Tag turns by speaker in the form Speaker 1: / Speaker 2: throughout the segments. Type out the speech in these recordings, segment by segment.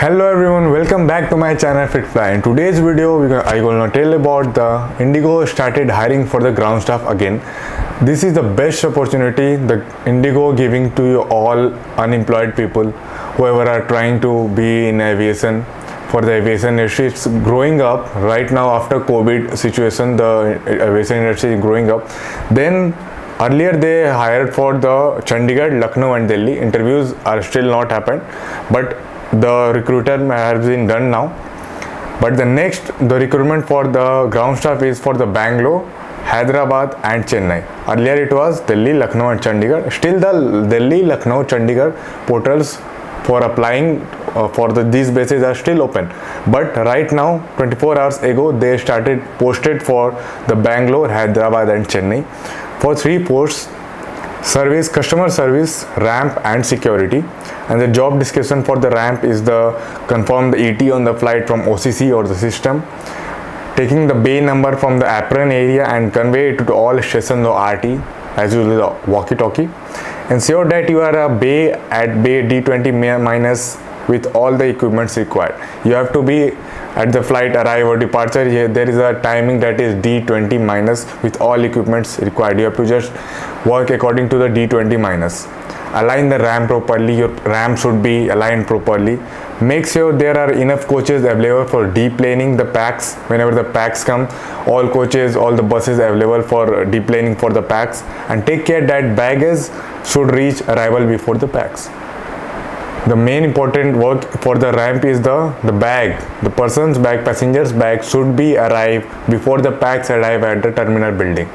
Speaker 1: Hello everyone, welcome back to my channel FitFly. In today's video, I will not tell about the Indigo started hiring for the ground staff again. This is the best opportunity the Indigo giving to you all unemployed people, whoever are trying to be in aviation. For the aviation industry, it's growing up right now after COVID situation. The aviation industry is growing up. Then earlier they hired for the Chandigarh, Lucknow and Delhi. Interviews are still not happened, but the recruitment has been done now. But the recruitment for the ground staff is for the Bangalore, Hyderabad and Chennai. Earlier it was Delhi, Lucknow and Chandigarh. Still the Delhi, Lucknow, Chandigarh portals for applying for these bases are still open. But right now, 24 hours ago, they started posted for the Bangalore, Hyderabad and Chennai for 3 posts: service, customer service, ramp and security. And the job description for the ramp is the confirm the ET on the flight from OCC or the system, taking the bay number from the apron area and convey it to all stations of RT as usual the walkie-talkie. Ensure that you are a bay at bay D20 minus with all the equipments required. You have to be at the flight arrive or departure. Here there is a timing that is D20 minus with all equipments required. You have to just work according to the D20 minus. Align the ramp properly. Your ramp should be aligned properly. Make sure there are enough coaches available for deplaning the packs. Whenever the packs come, all coaches, all the buses available for deplaning for the packs, and take care that baggage should reach arrival before the packs. The main important work for the ramp is the bag. The person's bag, passenger's bag should be arrive before the packs arrive at the terminal building.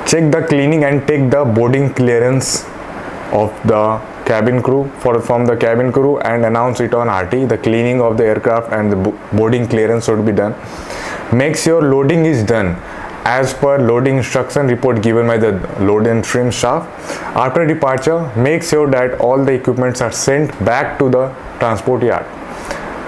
Speaker 1: Check the cleaning and take the boarding clearance of the cabin crew from the cabin crew and announce it on RT. The cleaning of the aircraft and the boarding clearance should be done. Make sure loading is done as per loading instruction report given by the load and trim staff. After departure, make sure that all the equipments are sent back to the transport yard.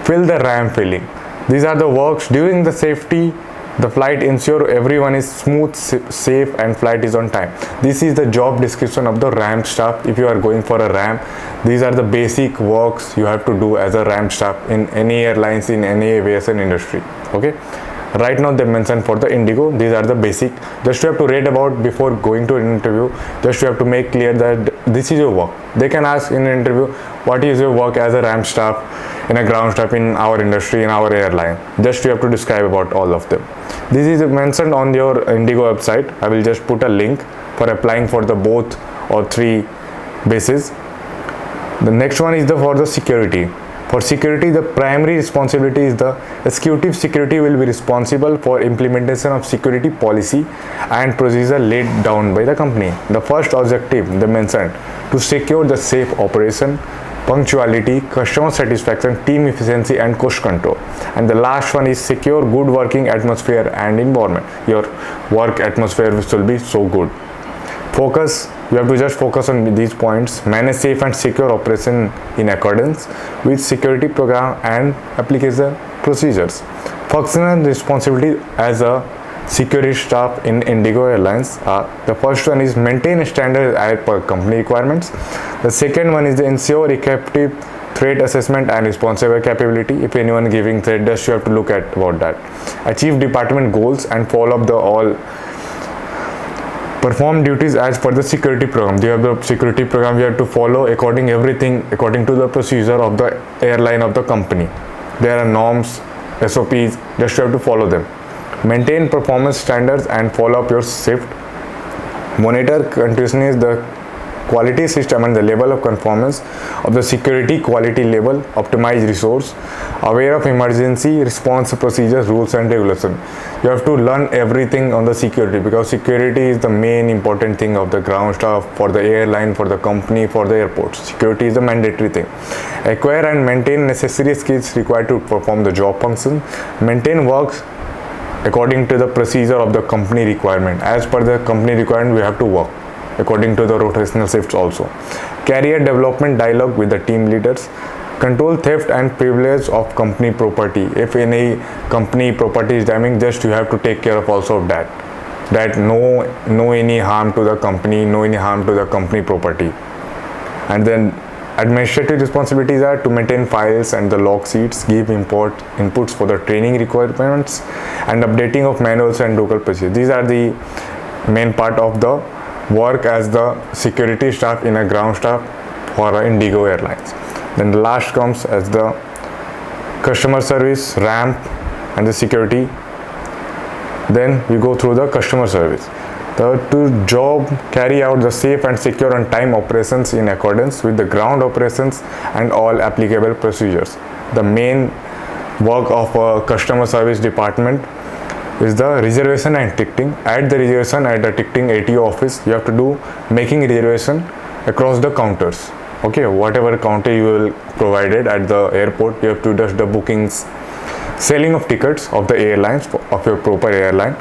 Speaker 1: Fill the ramp filling. These are the works during the safety. The flight ensure everyone is smooth, safe and flight is on time. This is the job description of the ramp staff. If you are going for a ramp, these are the basic works you have to do as a ramp staff in any airlines, in any aviation industry. Okay. Right now they mentioned for the Indigo, these are the basic. Just you have to read about before going to an interview. Just you have to make clear that this is your work. They can ask in an interview, what is your work as a ramp staff, in a ground staff, in our industry, in our airline. Just you have to describe about all of them. This is mentioned on your Indigo website. I will just put a link for applying for the both or 3 bases. The next one is for the security. For security, the primary responsibility is the executive security will be responsible for implementation of security policy and procedure laid down by the company. The first objective they mentioned to secure the safe operation, punctuality, customer satisfaction, team efficiency and cost control. And the last one is secure good working atmosphere and environment. Your work atmosphere will be so good. Focus, you have to just focus on these points. Manage safe and secure operation in accordance with security program and application procedures. Functional responsibility as a security staff in Indigo Airlines are: the first one is maintain standards as per company requirements. The second one is ensure effective threat assessment and responsible capability. If anyone giving threat, just you have to look at about that. Achieve department goals and follow up the all. Perform duties as per the security program. You have the security program, you have to follow everything according to the procedure of the airline of the company. There are norms, SOPs, just you have to follow them. Maintain performance standards and follow up your shift. Monitor continuously the quality system and the level of conformance of the security quality level. Optimize resource. Aware of emergency response procedures, rules and regulations. You have to learn everything on the security, because security is the main important thing of the ground staff, for the airline, for the company, for the airports. Security is a mandatory thing. Acquire and maintain necessary skills required to perform the job function. Maintain works according to the procedure of the company requirement. As per the company requirement, we have to work according to the rotational shifts also. Career development dialogue with the team leaders. Control theft and privilege of company property. If any company property is damaged, just you have to take care of also of that. That no any harm to the company, no any harm to the company property. And then Administrative responsibilities are to maintain files and the log sheets, give inputs for the training requirements, and updating of manuals and local procedures. These are the main part of the work as the security staff in a ground staff for Indigo Airlines. Then the last comes as the customer service, ramp, and the security. Then we go through the customer service. The job carry out the safe and secure on time operations in accordance with the ground operations and all applicable procedures. The main work of a customer service department is the reservation and ticketing. At the reservation at the ticketing ATO office, you have to do making reservation across the counters. Okay, whatever counter you will provided at the airport, you have to do the bookings, selling of tickets of the airlines of your proper airline,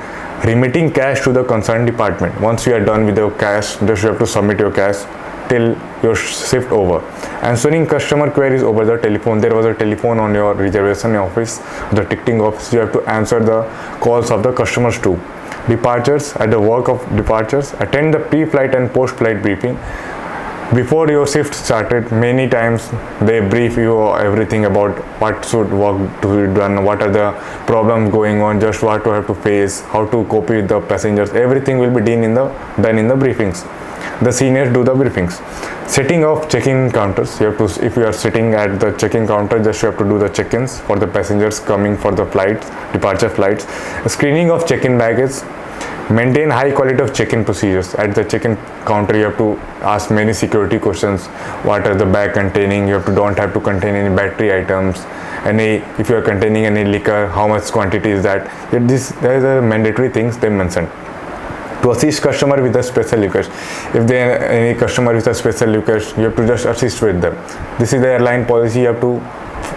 Speaker 1: remitting cash to the concerned department. Once you are done with your cash, just you have to submit your cash till your shift over. Answering customer queries over the telephone. There was a telephone on your reservation office, the ticketing office. You have to answer the calls of the customers too. Departures. At the work of departures, attend the pre-flight and post-flight briefing. Before your shift started, many times they brief you everything about what should work to be done, what are the problems going on, just what to have to face, how to cope with the passengers. Everything will be done in the briefings. The seniors do the briefings. Setting of check-in counters. You have to, if you are sitting at the check-in counter, just you have to do the check-ins for the passengers coming for the flights, departure flights. Screening of check-in baggage. Maintain high quality of check-in procedures. At the check-in counter, you have to ask many security questions. What are the bag containing? You don't have to contain any battery items. If you are containing any liquor, how much quantity is that? There are mandatory things they mentioned. To assist customer with a special request. If there are any customer with a special request, you have to just assist with them. This is the airline policy. You have to.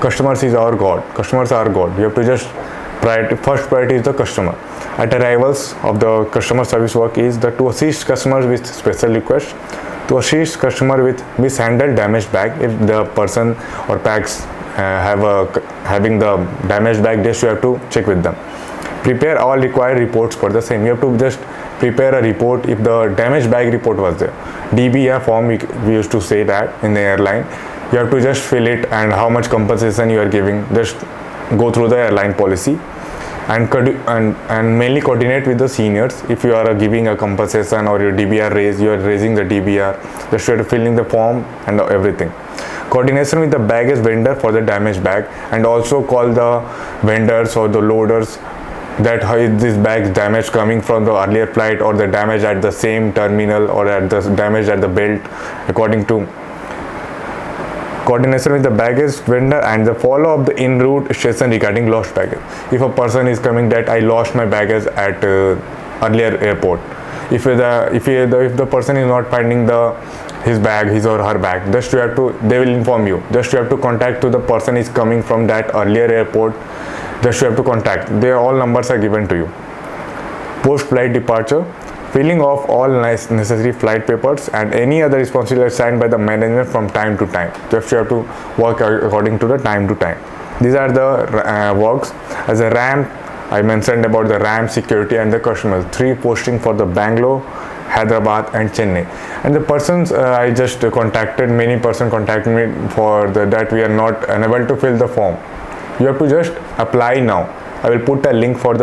Speaker 1: Customers is our God. Customers are God. You have to just first priority is the customer. At arrivals of the customer service work is to assist customers with special requests, to assist customer with mishandled damaged bag. If the person or packs having the damaged bag, just you have to check with them. Prepare all required reports for the same. You have to just prepare a report if the damaged bag report was there. DBA form, we used to say that in the airline. You have to just fill it and how much compensation you are giving. Just go through the airline policy. And mainly coordinate with the seniors. If you are giving a compensation or your DBR raise, you are raising the DBR, just you are filling the form and everything. Coordination with the baggage vendor for the damaged bag, and also call the vendors or the loaders that how is this bag damage coming from the earlier flight, or the damage at the same terminal, or at the damage at the belt, according to coordination with the baggage vendor, and the follow up the en route station regarding lost baggage. If a person is coming that I lost my baggage at earlier airport, if the person is not finding his or her bag, just you have to, they will inform you. Just you have to contact to the person is coming from that earlier airport. Just you have to contact. All numbers are given to you. Post flight departure. Filling of all necessary flight papers and any other responsibility assigned by the management from time to time. Just you have to work according to the time to time. These are the works. As a ramp, I mentioned about the ramp, security, and the customers. 3 posting for the Bangalore, Hyderabad, and Chennai. And the persons I just contacted, many persons contacted me for that we are not unable to fill the form. You have to just apply now. I will put a link for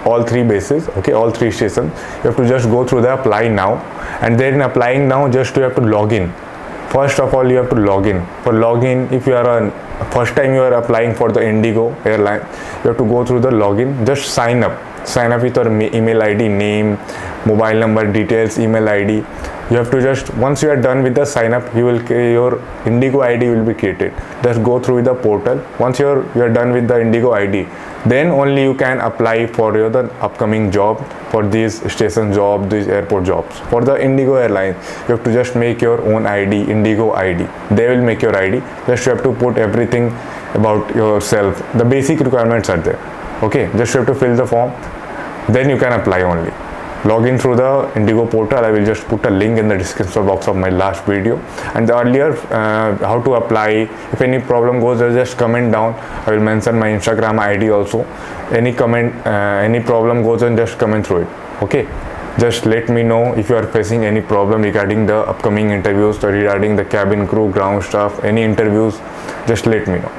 Speaker 1: all 3 bases, okay, all 3 stations. You have to just go through the apply now, and then in applying now, just you have to log in. First of all, you have to log in. For login, if you are first time you are applying for the Indigo airline, you have to go through the login. Just sign up with your email ID, name, mobile number details, email ID. You have to just, once you are done with the sign up, your Indigo ID will be created. Just go through the portal. Once you are done with the Indigo ID, then only you can apply for the upcoming job, for these station jobs, these airport jobs. For the Indigo airline, you have to just make your own ID, Indigo ID. They will make your ID. Just you have to put everything about yourself. The basic requirements are there. Okay, just you have to fill the form. Then you can apply only. Log in through the Indigo portal. I will just put a link in the description box of my last video. And the earlier how to apply, if any problem goes, just comment down. I will mention my Instagram ID also. Any comment, any problem goes, and just comment through it. Okay. Just let me know if you are facing any problem regarding the upcoming interviews or regarding the cabin crew, ground staff, any interviews. Just let me know.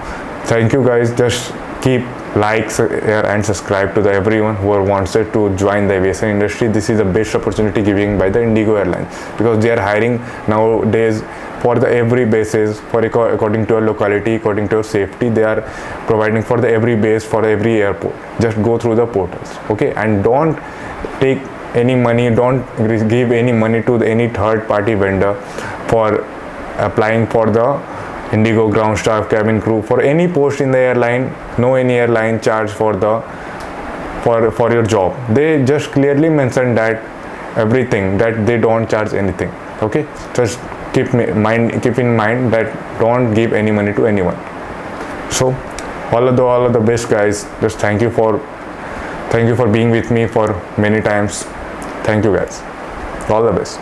Speaker 1: Thank you guys. Just keep likes here and subscribe to the everyone who wants to join the aviation industry. This is the best opportunity given by the Indigo Airlines, because they are hiring nowadays for the every basis, for according to your locality, according to your safety. They are providing for the every base, for every airport. Just go through the portals, okay? And don't take any money, don't give any money to any third party vendor for applying for the Indigo ground staff, cabin crew, for any post in the airline. No any airline charge for your job. They just clearly mention that everything, that they don't charge anything, okay? Just keep in mind that don't give any money to anyone. So all of the best, guys. Just thank you for being with me for many times. Thank you, guys. All the best.